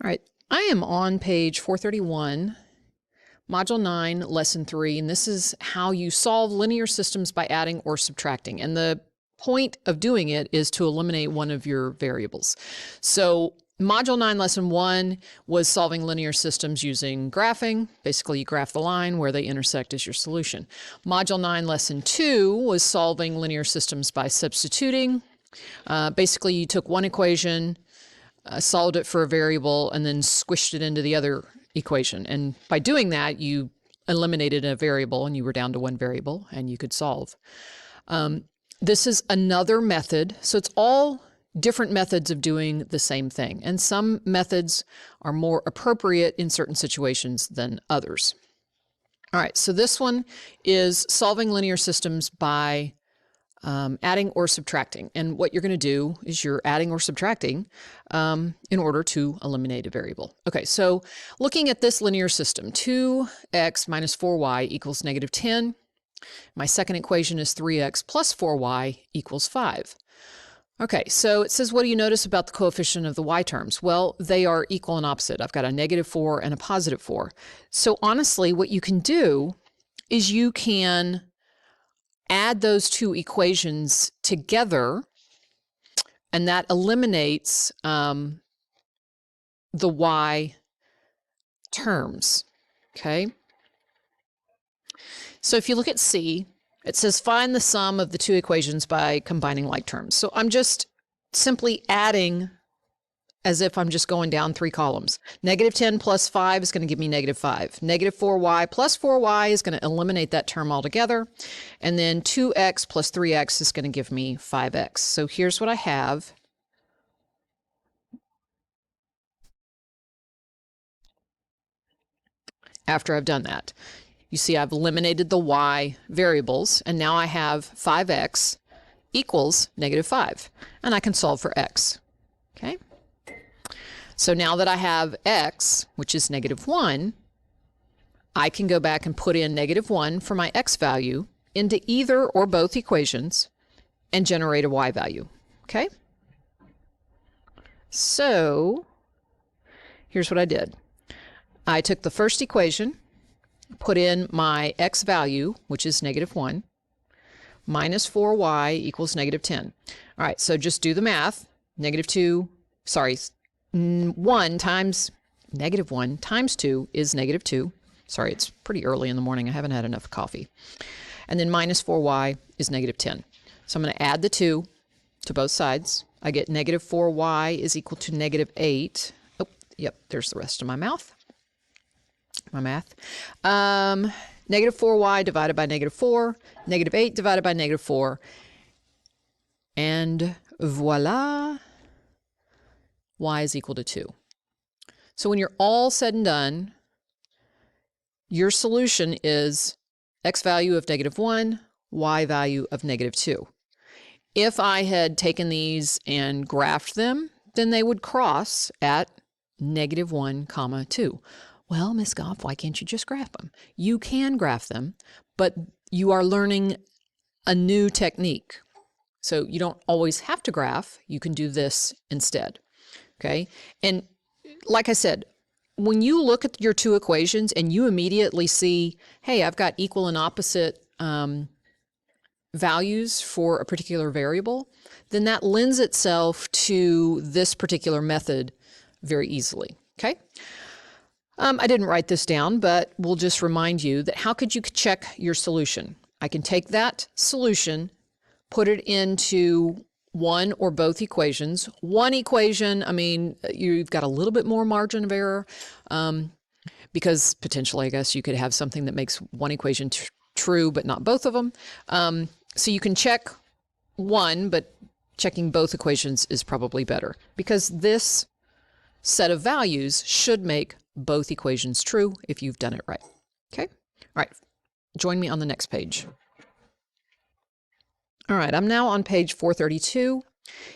All right, I am on page 431, Module 9, Lesson 3, and this is how you solve linear systems by adding or subtracting. And the point of doing it is to eliminate one of your variables. So Module 9, Lesson 1 was solving linear systems using graphing. Basically, you graph the line where they intersect is your solution. Module 9, Lesson 2 was solving linear systems by substituting. Basically, you took one equation, solved it for a variable, and then squished it into the other equation. And by doing that, you eliminated a variable and you were down to one variable and you could solve. This is another method. So it's all different methods of doing the same thing. And some methods are more appropriate in certain situations than others. All right, so this one is solving linear systems by adding or subtracting. And what you're going to do is you're adding or subtracting in order to eliminate a variable. Okay, so looking at this linear system, 2x minus 4y equals negative 10. My second equation is 3x plus 4y equals 5. Okay, so it says, what do you notice about the coefficient of the y terms? Well, they are equal and opposite. I've got a negative 4 and a positive 4. So honestly, what you can do is you can add those two equations together, and that eliminates the y terms, okay? So if you look at C, it says find the sum of the two equations by combining like terms. So I'm just simply adding as if I'm just going down 3 columns. Negative 10 plus 5 is going to give me negative 5. Negative 4y plus 4y is going to eliminate that term altogether. And then 2x plus 3x is going to give me 5x. So here's what I have. After I've done that, you see I've eliminated the y variables, and now I have 5x equals negative 5. And I can solve for x. Okay? So now that I have x, which is negative 1, I can go back and put in negative 1 for my x value into either or both equations and generate a y value. Okay? So here's what I did. I took the first equation, put in my x value, which is negative 1, minus 4y equals negative 10. All right, so just do the math. Negative 1 times negative 1 times 2 is negative 2. Sorry, it's pretty early in the morning. I haven't had enough coffee. And then minus 4y is negative 10. So I'm going to add the 2 to both sides. I get negative 4y is equal to negative 8. Oh, yep, there's the rest of my math. Negative 4y divided by negative 4, negative 8 divided by negative 4, and voila, y is equal to 2. So when you're all said and done, your solution is x value of negative 1, y value of negative 2. If I had taken these and graphed them, then they would cross at negative 1, 2. Well, Miss Goff, why can't you just graph them? You can graph them, but you are learning a new technique. So you don't always have to graph. You can do this instead. Okay? And like I said, when you look at your two equations and you immediately see, hey, I've got equal and opposite values for a particular variable, then that lends itself to this particular method very easily. Okay? I didn't write this down, but we'll just remind you that how could you check your solution? I can take that solution, put it into one or both equations. One equation, I mean, you've got a little bit more margin of error because potentially, I guess, you could have something that makes one equation true, but not both of them. So you can check one, but checking both equations is probably better because this set of values should make both equations true if you've done it right. Okay? All right. Join me on the next page. All right, I'm now on page 432.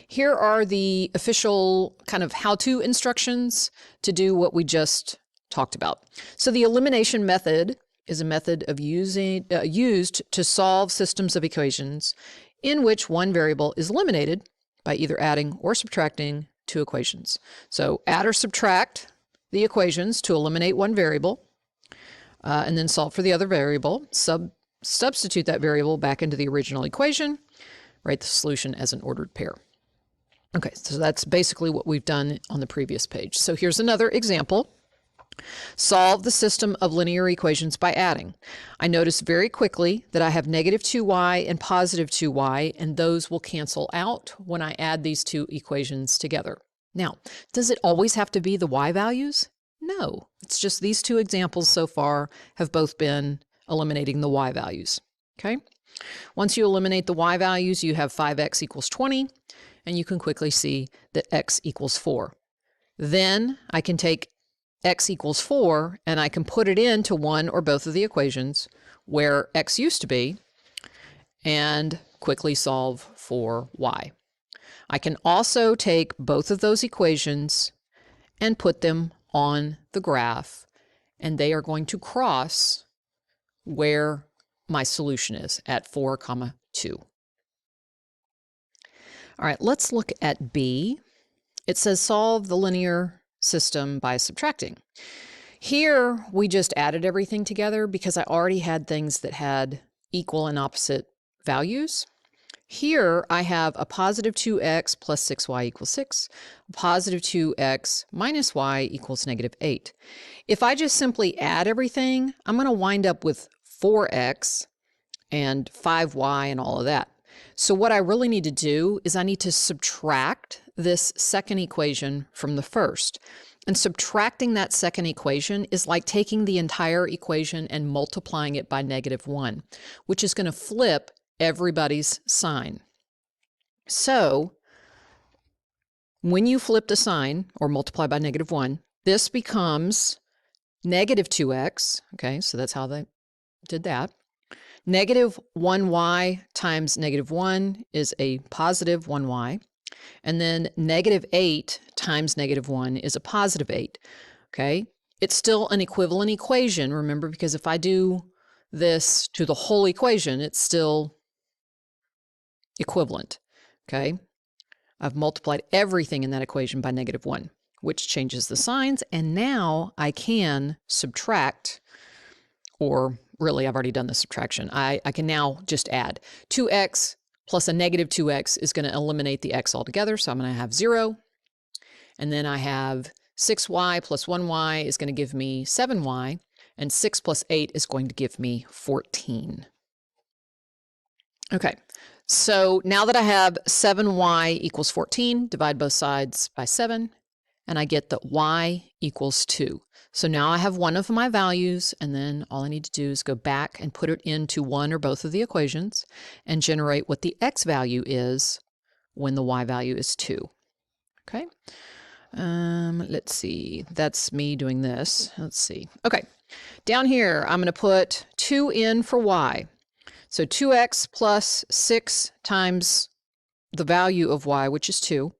Here are the official kind of how-to instructions to do what we just talked about. So the elimination method is a method of used to solve systems of equations in which one variable is eliminated by either adding or subtracting two equations. So add or subtract the equations to eliminate one variable, and then solve for the other variable. Substitute that variable back into the original equation. Write the solution as an ordered pair. Okay, so that's basically what we've done on the previous page. So here's another example. Solve the system of linear equations by adding. I notice very quickly that I have negative 2y and positive 2y, and those will cancel out when I add these two equations together. Now, does it always have to be the y values? No, it's just these two examples so far have both been eliminating the y values. Okay? Once you eliminate the y values, you have 5x equals 20, and you can quickly see that x equals 4. Then I can take x equals 4, and I can put it into one or both of the equations where x used to be and quickly solve for y. I can also take both of those equations and put them on the graph, and they are going to cross where my solution is at 4, 2. All right, let's look at B. It says solve the linear system by subtracting. Here we just added everything together because I already had things that had equal and opposite values. Here I have a positive 2x plus 6y equals 6, positive 2x minus y equals negative 8. If I just simply add everything, I'm going to wind up with 4x and 5y and all of that. So what I really need to do is I need to subtract this second equation from the first. And subtracting that second equation is like taking the entire equation and multiplying it by -1, which is going to flip everybody's sign. So when you flip the sign or multiply by -1, this becomes negative 2x. Okay, so that's how they did that. Negative 1y times -1 is a positive 1y. And then negative 8 times -1 is a positive 8. Okay, it's still an equivalent equation, remember, because if I do this to the whole equation, it's still equivalent. Okay, I've multiplied everything in that equation by -1, which changes the signs, and now I can subtract, or really I've already done the subtraction. I can now just add 2x plus a negative 2x is going to eliminate the x altogether, so I'm going to have 0. And then I have 6y plus 1y is going to give me 7y, and 6 plus 8 is going to give me 14. Okay, so now that I have 7y equals 14, divide both sides by 7, and I get that y equals 2. So now I have one of my values, and then all I need to do is go back and put it into one or both of the equations and generate what the x value is when the y value is 2. Okay, let's see. That's me doing this. Let's see. Okay, down here, I'm going to put 2 in for y. So 2x plus 6 times the value of y, which is 2,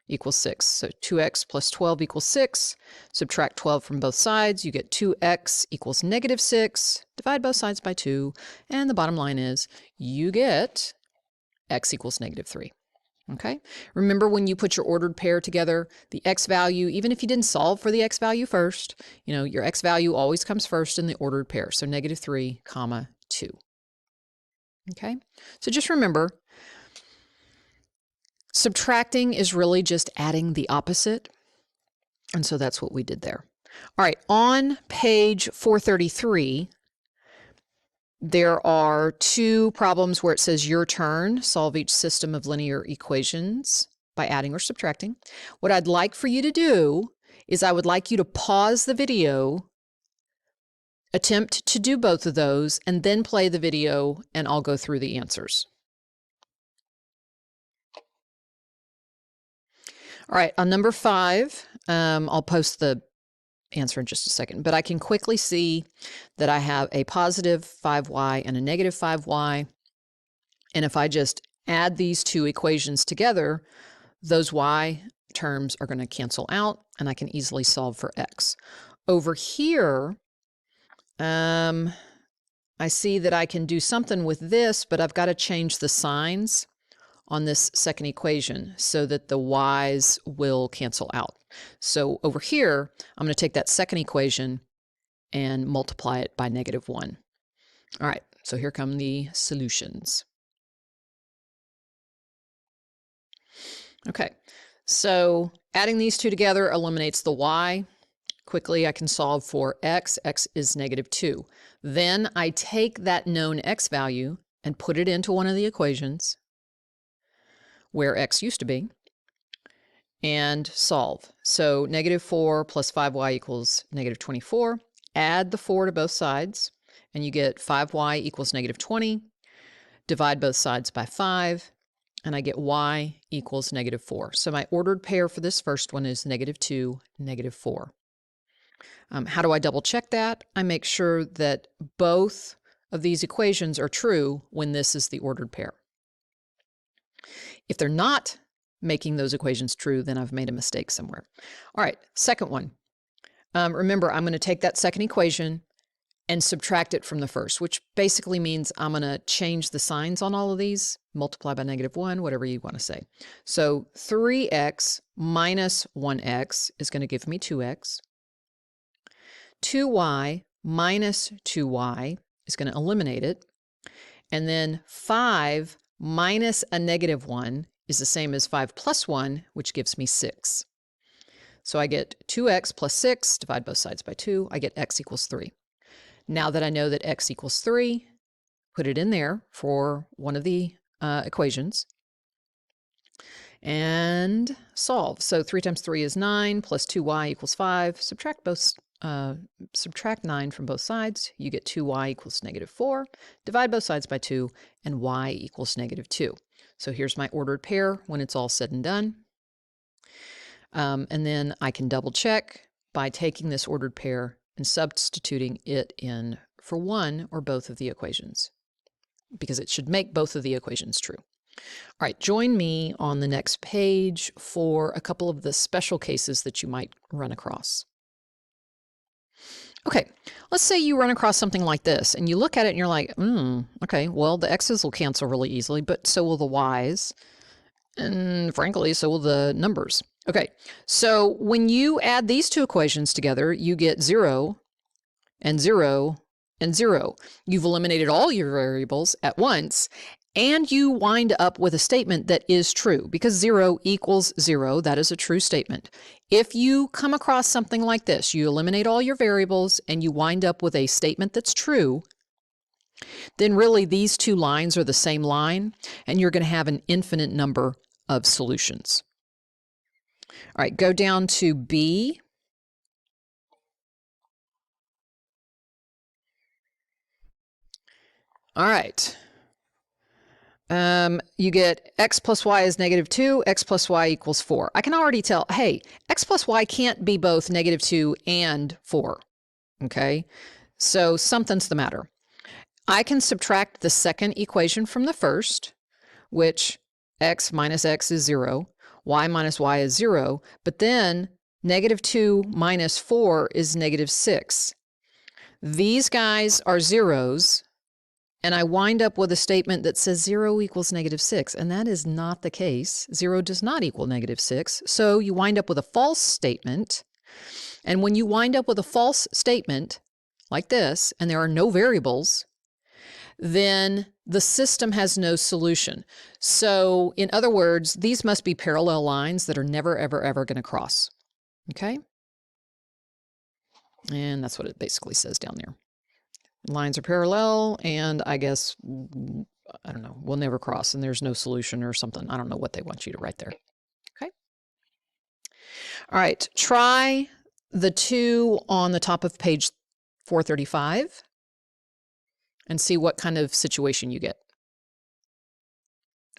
equals 6. So 2x plus 12 equals 6. Subtract 12 from both sides. You get 2x equals -6. Divide both sides by 2. And the bottom line is you get x equals -3. Okay? Remember, when you put your ordered pair together, the x value, even if you didn't solve for the x value first, your x value always comes first in the ordered pair. So -3, 2. Okay? So just remember, subtracting is really just adding the opposite, and so that's what we did there. All right, on page 433, there are two problems where it says your turn, solve each system of linear equations by adding or subtracting. What I'd like for you to do is I would like you to pause the video, attempt to do both of those, and then play the video, and I'll go through the answers. All right, on number 5, I'll post the answer in just a second, but I can quickly see that I have a positive 5y and a negative 5y, and if I just add these two equations together, those y terms are going to cancel out, and I can easily solve for x. Over here, I see that I can do something with this, but I've got to change the signs on this second equation so that the y's will cancel out. So over here, I'm going to take that second equation and multiply it by -1. All right, so here come the solutions. Okay, so adding these two together eliminates the y. Quickly, I can solve for x. X is -2. Then I take that known x value and put it into one of the equations where x used to be and solve. So -4 plus 5y equals -24. Add the 4 to both sides and you get 5y equals -20. Divide both sides by 5 and I get y equals -4. So my ordered pair for this first one is -2, -4. How do I double check that? I make sure that both of these equations are true when this is the ordered pair. If they're not making those equations true, then I've made a mistake somewhere. All right, second one. Remember, I'm going to take that second equation and subtract it from the first, which basically means I'm going to change the signs on all of these, multiply by -1, whatever you want to say. So 3x minus 1x is going to give me 2x. 2y minus 2y is going to eliminate it. And then 5 minus a -1 is the same as 5 plus 1, which gives me 6. So I get 2x plus 6, divide both sides by 2, I get x equals 3. Now that I know that x equals 3, put it in there for one of the equations and solve. So 3 times 3 is 9, plus 2y equals 5. Subtract 9 from both sides. You get 2y equals -4. Divide both sides by 2, and y equals -2. So here's my ordered pair when it's all said and done. And then I can double check by taking this ordered pair and substituting it in for one or both of the equations, because it should make both of the equations true. All right, join me on the next page for a couple of the special cases that you might run across. Okay, let's say you run across something like this and you look at it and you're like, okay, well, the x's will cancel really easily, but so will the y's. And frankly, so will the numbers. Okay, so when you add these two equations together, you get 0 and 0 and 0. You've eliminated all your variables at once, and you wind up with a statement that is true, because 0 equals 0. That is a true statement. If you come across something like this, you eliminate all your variables and you wind up with a statement that's true, then really these two lines are the same line, and you're going to have an infinite number of solutions. All right, go down to B. All right. You get x plus y is -2, x plus y equals 4. I can already tell, hey, x plus y can't be both -2 and 4. Okay, so something's the matter. I can subtract the second equation from the first, which x minus x is 0, y minus y is 0, but then -2 minus 4 is -6. These guys are zeros, and I wind up with a statement that says 0 equals -6, and that is not the case. 0 does not equal -6, so you wind up with a false statement. And when you wind up with a false statement like this, and there are no variables, then the system has no solution. So in other words, these must be parallel lines that are never, ever, ever going to cross. Okay? And that's what it basically says down there. Lines are parallel, and I guess, I don't know, will never cross, and there's no solution or something. I don't know what they want you to write there. Okay? All right, try the two on the top of page 435 and see what kind of situation you get.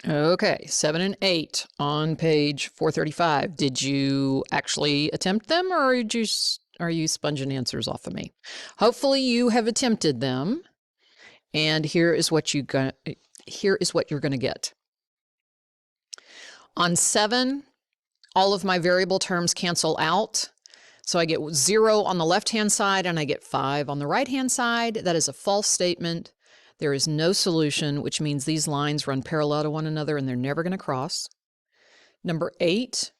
Okay, 7 and 8 on page 435. Did you actually attempt them, or are you sponging answers off of me? Hopefully you have attempted them, and here is what you're going to get. On 7, all of my variable terms cancel out. So I get 0 on the left-hand side and I get 5 on the right-hand side. That is a false statement. There is no solution, which means these lines run parallel to one another and they're never going to cross. Number 8,